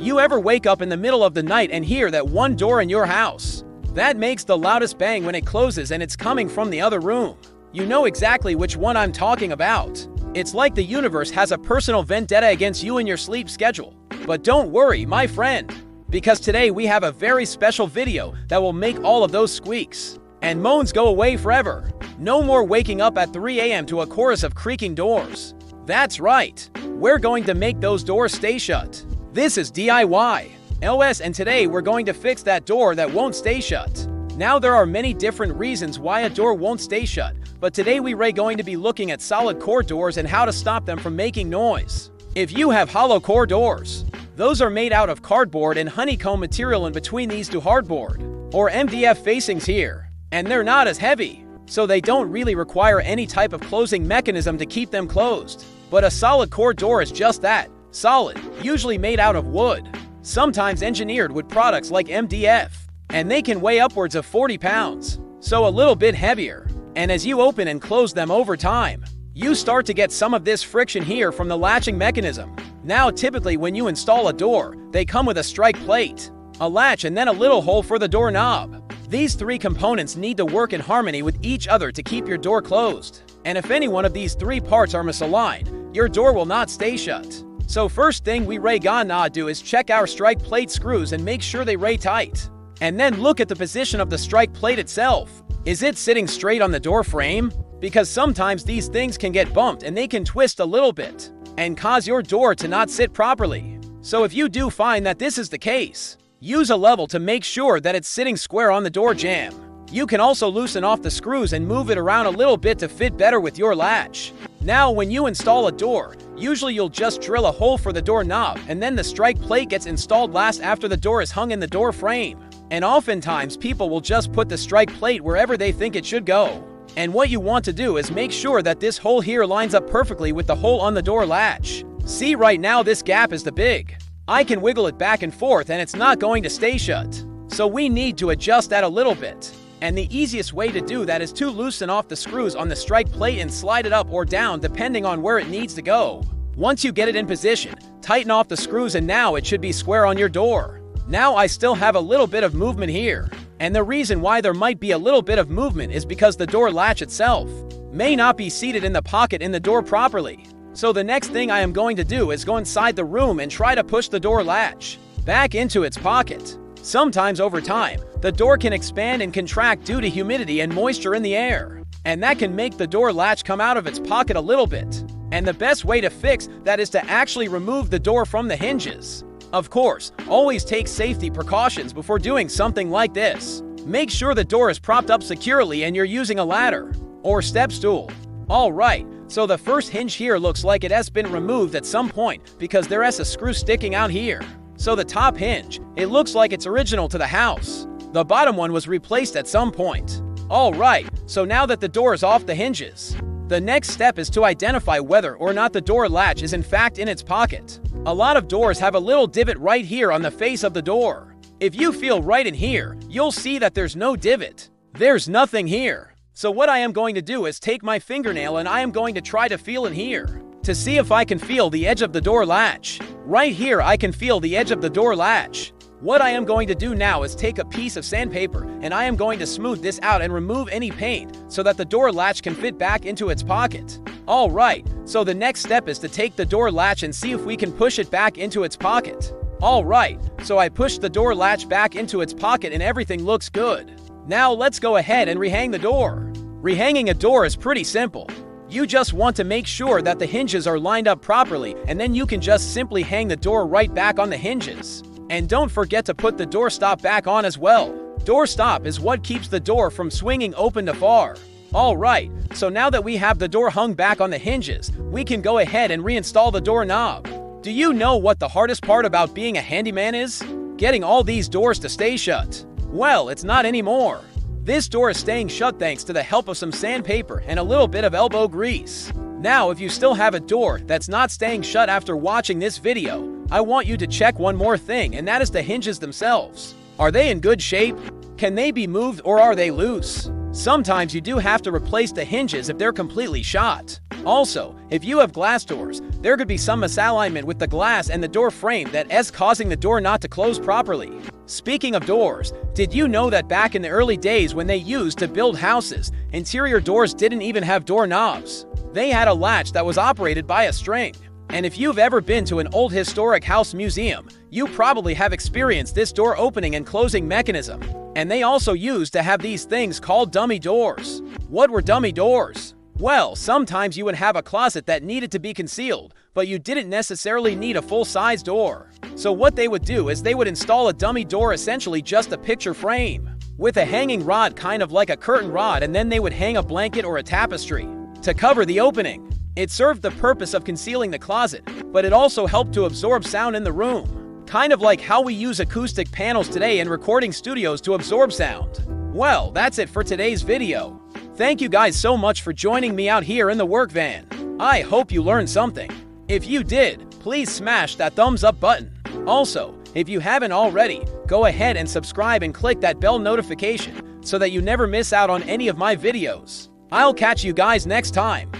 You ever wake up in the middle of the night and hear that one door in your house? That makes the loudest bang when it closes and it's coming from the other room. You know exactly which one I'm talking about. It's like the universe has a personal vendetta against you and your sleep schedule. But don't worry, my friend, because today we have a very special video that will make all of those squeaks and moans go away forever. No more waking up at 3 a.m. to a chorus of creaking doors. That's right, we're going to make those doors stay shut. This is DIY LS, and today we're going to fix that door that won't stay shut. Now there are many different reasons why a door won't stay shut, but today we're going to be looking at solid core doors and how to stop them from making noise. If you have hollow core doors, those are made out of cardboard and honeycomb material in between these two hardboard or MDF facings here, and they're not as heavy, so they don't really require any type of closing mechanism to keep them closed. But a solid core door is just that, solid, usually made out of wood, sometimes engineered with products like MDF, and they can weigh upwards of 40 pounds, so a little bit heavier. And as you open and close them over time, you start to get some of this friction here from the latching mechanism. Now typically when you install a door, they come with a strike plate, a latch, and then a little hole for the doorknob. These three components need to work in harmony with each other to keep your door closed. And if any one of these three parts are misaligned, your door will not stay shut. So first thing we gonna do is check our strike plate screws and make sure they ray tight. And then look at the position of the strike plate itself. Is it sitting straight on the door frame? Because sometimes these things can get bumped and they can twist a little bit and cause your door to not sit properly. So if you do find that this is the case, use a level to make sure that it's sitting square on the door jamb. You can also loosen off the screws and move it around a little bit to fit better with your latch. Now when you install a door, usually you'll just drill a hole for the doorknob and then the strike plate gets installed last after the door is hung in the door frame. And oftentimes people will just put the strike plate wherever they think it should go. And what you want to do is make sure that this hole here lines up perfectly with the hole on the door latch. See, right now this gap is the big. I can wiggle it back and forth and it's not going to stay shut. So we need to adjust that a little bit. And the easiest way to do that is to loosen off the screws on the strike plate and slide it up or down depending on where it needs to go. Once you get it in position, tighten off the screws and now it should be square on your door. Now I still have a little bit of movement here. And the reason why there might be a little bit of movement is because the door latch itself may not be seated in the pocket in the door properly. So the next thing I am going to do is go inside the room and try to push the door latch back into its pocket. Sometimes over time, the door can expand and contract due to humidity and moisture in the air, and that can make the door latch come out of its pocket a little bit. And the best way to fix that is to actually remove the door from the hinges. Of course, always take safety precautions before doing something like this. Make sure the door is propped up securely and you're using a ladder or step stool. Alright, so the first hinge here looks like it has been removed at some point because there is a screw sticking out here. So the top hinge, it looks like it's original to the house. The bottom one was replaced at some point. Alright, so now that the door is off the hinges, the next step is to identify whether or not the door latch is in fact in its pocket. A lot of doors have a little divot right here on the face of the door. If you feel right in here, you'll see that there's no divot. There's nothing here. So what I am going to do is take my fingernail and I am going to try to feel in here to see if I can feel the edge of the door latch. Right here I can feel the edge of the door latch. What I am going to do now is take a piece of sandpaper and I am going to smooth this out and remove any paint so that the door latch can fit back into its pocket. Alright, so the next step is to take the door latch and see if we can push it back into its pocket. Alright, so I pushed the door latch back into its pocket and everything looks good. Now let's go ahead and rehang the door. Rehanging a door is pretty simple. You just want to make sure that the hinges are lined up properly and then you can just simply hang the door right back on the hinges. And don't forget to put the door stop back on as well. Door stop is what keeps the door from swinging open to far. Alright, so now that we have the door hung back on the hinges, we can go ahead and reinstall the doorknob. Do you know what the hardest part about being a handyman is? Getting all these doors to stay shut. Well, it's not anymore. This door is staying shut thanks to the help of some sandpaper and a little bit of elbow grease. Now, if you still have a door that's not staying shut after watching this video, I want you to check one more thing, and that is the hinges themselves. Are they in good shape? Can they be moved or are they loose? Sometimes you do have to replace the hinges if they're completely shot. Also, if you have glass doors, there could be some misalignment with the glass and the door frame that is causing the door not to close properly. Speaking of doors, did you know that back in the early days when they used to build houses, interior doors didn't even have doorknobs? They had a latch that was operated by a string. And if you've ever been to an old historic house museum, you probably have experienced this door opening and closing mechanism. And they also used to have these things called dummy doors. What were dummy doors? Well, sometimes you would have a closet that needed to be concealed, but you didn't necessarily need a full-size door. So what they would do is they would install a dummy door, essentially just a picture frame, with a hanging rod kind of like a curtain rod, and then they would hang a blanket or a tapestry to cover the opening. It served the purpose of concealing the closet, but it also helped to absorb sound in the room. Kind of like how we use acoustic panels today in recording studios to absorb sound. Well, that's it for today's video. Thank you guys so much for joining me out here in the work van. I hope you learned something. If you did, please smash that thumbs up button. Also, if you haven't already, go ahead and subscribe and click that bell notification so that you never miss out on any of my videos. I'll catch you guys next time.